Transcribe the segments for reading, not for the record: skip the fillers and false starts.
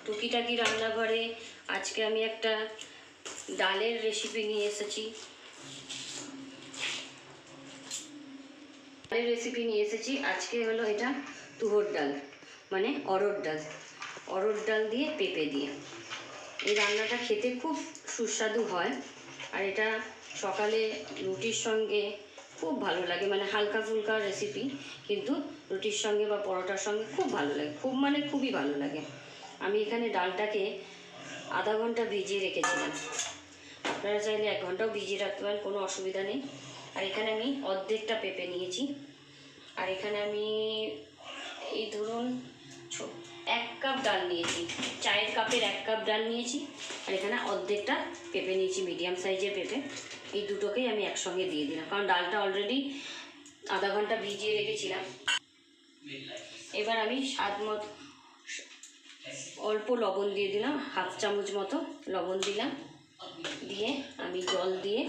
টুকিটাকি রান্নাঘরে আজকে আমি একটা ডালের রেসিপি নিয়ে এসেছি। আজকে হলো এটা তুহর ডাল, মানে অরহর ডাল দিয়ে পেঁপে দিয়ে। এই রান্নাটা খেতে খুব সুস্বাদু হয়, আর এটা সকালে রুটির সঙ্গে খুব ভালো লাগে। মানে হালকা ফুলকা রেসিপি, কিন্তু রুটির সঙ্গে বা পরোটার সঙ্গে খুব ভালো লাগে, খুবই ভালো লাগে। আমি এখানে ডালটাকে আধা ঘন্টা ভিজিয়ে রেখেছিলাম, আপনারা চাইলে 1 ঘন্টাও ভিজিয়ে রাখতে পারেন, কোনো অসুবিধা নেই। আর এখানে আমি অর্ধেকটা পেঁপে নিয়েছি, আর এখানে আমি এই ধরুন 1 কাপ ডাল নিয়েছি, চায়ের কাপের 1 কাপ ডাল নিয়েছি, আর এখানে অর্ধেকটা পেঁপে নিয়েছি, মিডিয়াম সাইজের পেঁপে। এই দুটোকেই আমি একসঙ্গে দিয়ে দিলাম, কারণ ডালটা অলরেডি আধা ঘন্টা ভিজিয়ে রেখেছিলাম। এবার আমি স্বাদ মতো অল্প লবণ দিয়ে দিলাম, হাফ চামচ মতো লবণ দিলাম, দিয়ে আমি জল দিয়ে,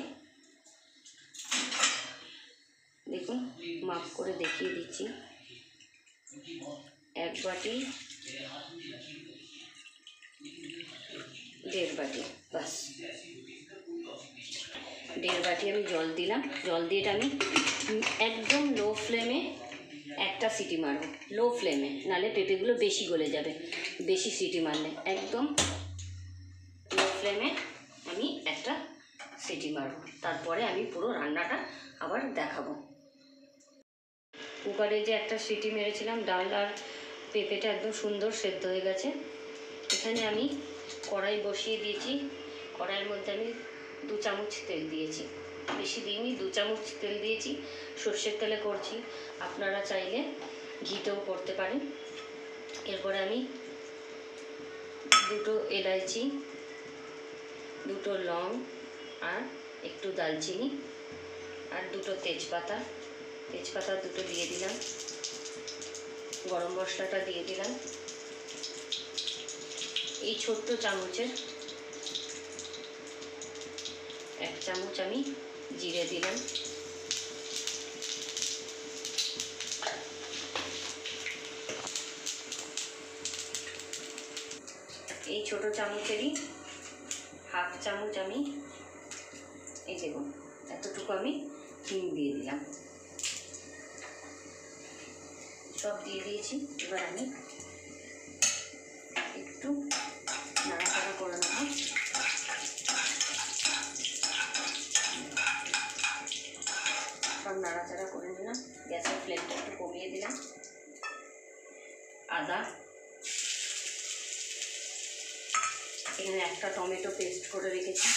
দেখুন মাপ করে দেখিয়ে দিচ্ছি, 1 বাটি 1.5 বাটি, বাস 1.5 বাটি আমি জল দিলাম। জল দিয়ে এটা আমি একদম লো ফ্লেমে একটা সিটি মারব, লো ফ্লেমে, নাহলে পেঁপেগুলো বেশি গলে যাবে। বেশি সিটি মারলে একদম লো ফ্লেমে আমি একটা সিটি মারব, তারপরে আমি পুরো রান্নাটা আবার দেখাবো। কুকারে যে একটা সিটি মেরেছিলাম, ডাল আর পেঁপেটা একদম সুন্দর সেদ্ধ হয়ে গেছে। এখানে আমি কড়াই বসিয়ে দিয়েছি, কড়াইয়ের মধ্যে আমি 2 চামচ তেল দিয়েছি, বেশি দিইনি, 2 চামচ তেল দিয়েছি। সর্ষের তেলে করছি, আপনারা চাইলে ঘিতেও করতে পারেন। এরপরে আমি 2টো এলাচি, 2টো লং, আর একটু দালচিনি, আর 2টো তেজপাতা 2টো দিয়ে দিলাম। গরম মশলাটা দিয়ে দিলাম। এই ছোট্ট চামচের 1 চামচ আমি জিরে দিলাম। এই ছোট চামচেরই হাফ চামচ আমি, এই দেখুন এতটুকু আমি হিং দিয়ে দিলাম। সব দিয়ে দিয়েছি। এবার আমি একটু নাড়াচাড়া করে নেব। সব নাড়াচাড়া করে নিলাম, গ্যাসের ফ্লেমটা একটু কমিয়ে দিলাম। আদা, এখানে একটা টমেটো পেস্ট করে রেখেছি,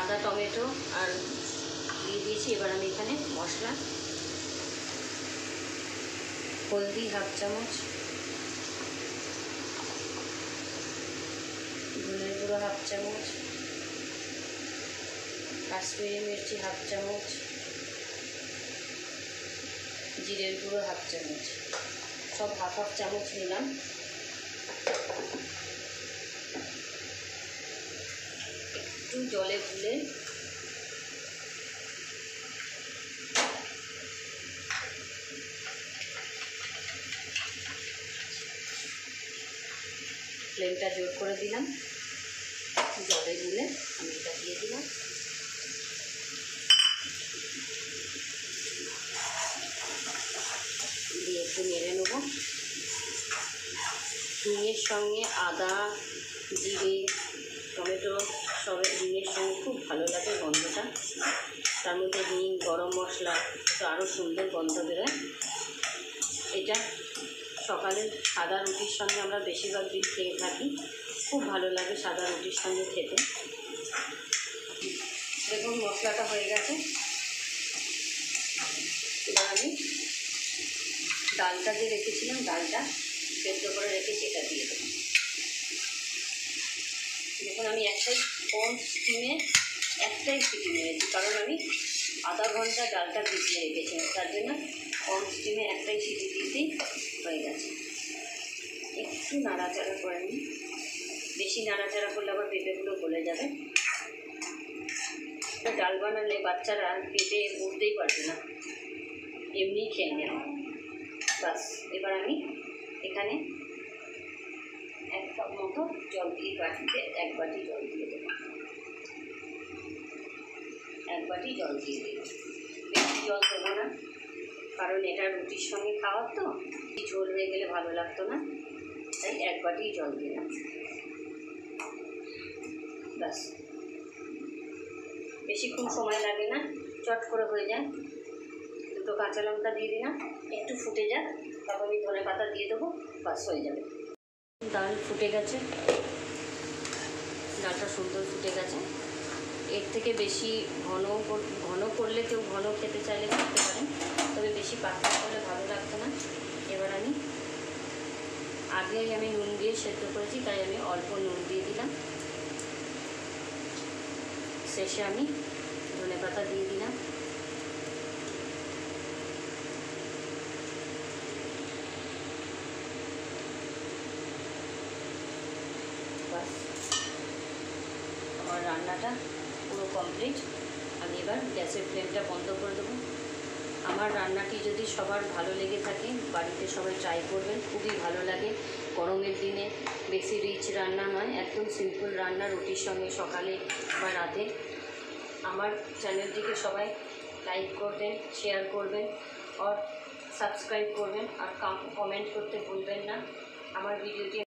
আদা টমেটো আর দিয়ে দিয়েছি। এবার আমি এখানে মশলা, হলদি হাফ চামচ, ধনের গুঁড়ো হাফ চামচ, কাশ্মীরি মির্চি হাফ চামচ, জিরের গুঁড়ো হাফ চামচ, সব হাফ চামচ নিলাম। একটু জলে গুলে ফ্লেমটা জোর করে দিলাম। জলে গুলে আমি এটা দিয়ে দিলাম, দিয়ে একটু নেড়ে নেব। হিঙের সঙ্গে আদা, জিরে, টমেটো সবের হিঙের সঙ্গে খুব ভালো লাগে গন্ধটা। তার মধ্যে হিং, গরম মশলা, তো আরও সুন্দর গন্ধ বেরোয়। এটা সকালে সাদা রুটির সঙ্গে আমরা বেশিরভাগ দিন খেয়ে থাকি, খুব ভালো লাগে সাদা রুটির সঙ্গে খেতে। দেখুন মশলাটা হয়ে গেছে। এবার আমি ডালটা যে রেখেছিলাম, ডালটা সেদ্ধ করে রেখেছি, এটা দিয়ে দেবো। দেখুন আমি একটাই কম স্টিমে একটাই সিটি মেরেছি, কারণ আমি আধা ঘন্টা ডালটা ভিজিয়ে রেখেছিলাম, তার জন্য কম স্টিমে একটাই সিটি দিতেই হয়ে গেছে। একটু নাড়াচাড়া করে নিই, বেশি নাড়াচাড়া করলে আবার পেঁপেগুলো গলে যাবে। ডাল বানালে বাচ্চারা পেটে উঠতেই পারবে না, এমনি খেয়ে নেয়। বাস, এবার আমি এখানে 1 কাপ মতো জল দিয়ে, বাটিতে 1 বাটি জল দিয়ে দেবো। 1 বাটি জল দিয়ে দেবো, বেশি জল দেবো না, কারণ এটা রুটির সঙ্গে খাওয়ার তো, ঝোল হয়ে গেলে ভালো লাগতো না, তাই 1 বাটি জল দিলাম। ব্যাস, বেশিক্ষণ সময় লাগে না, চট করে হয়ে যায়। 2টো কাঁচা লঙ্কা দিয়ে দিলাম, একটু ফুটে যাক, তারপর আমি ধনেপাতা দিয়ে দেবো, বাস হয়ে যাবে। ডাল ফুটে গেছে, ডালটা সুন্দর ফুটে গেছে। এর থেকে বেশি ঘন করলে কেউ ঘন খেতে চাইলে করতে পারেন, তবে বেশি পাতলা করলে ভালো লাগতো না। এবার আগেই আমি নুন দিয়ে সেদ্ধ করেছি, তাই আমি অল্প নুন দিয়ে দিলাম। শেষে আমি ধনেপাতা দিয়ে দিলাম। বাস, আমার রান্নাটা পুরো কমপ্লিট। আমি এবার গ্যাসের ফ্লেমটা বন্ধ করে দেবো। আমার রান্নাটি যদি সবার ভালো লেগে থাকে, বাড়িতে সবাই ট্রাই করবেন, খুবই ভালো লাগে। গরমের দিনে বেশি রিচ রান্না নয়, একদম সিম্পল রান্না, রুটির সঙ্গে সকালে বা রাতে। আমার চ্যানেলটিকে সবাই লাইক করবেন, শেয়ার করবেন, আর সাবস্ক্রাইব করবেন, আর কমেন্ট করতে ভুলবেন না। আমার ভিডিওটি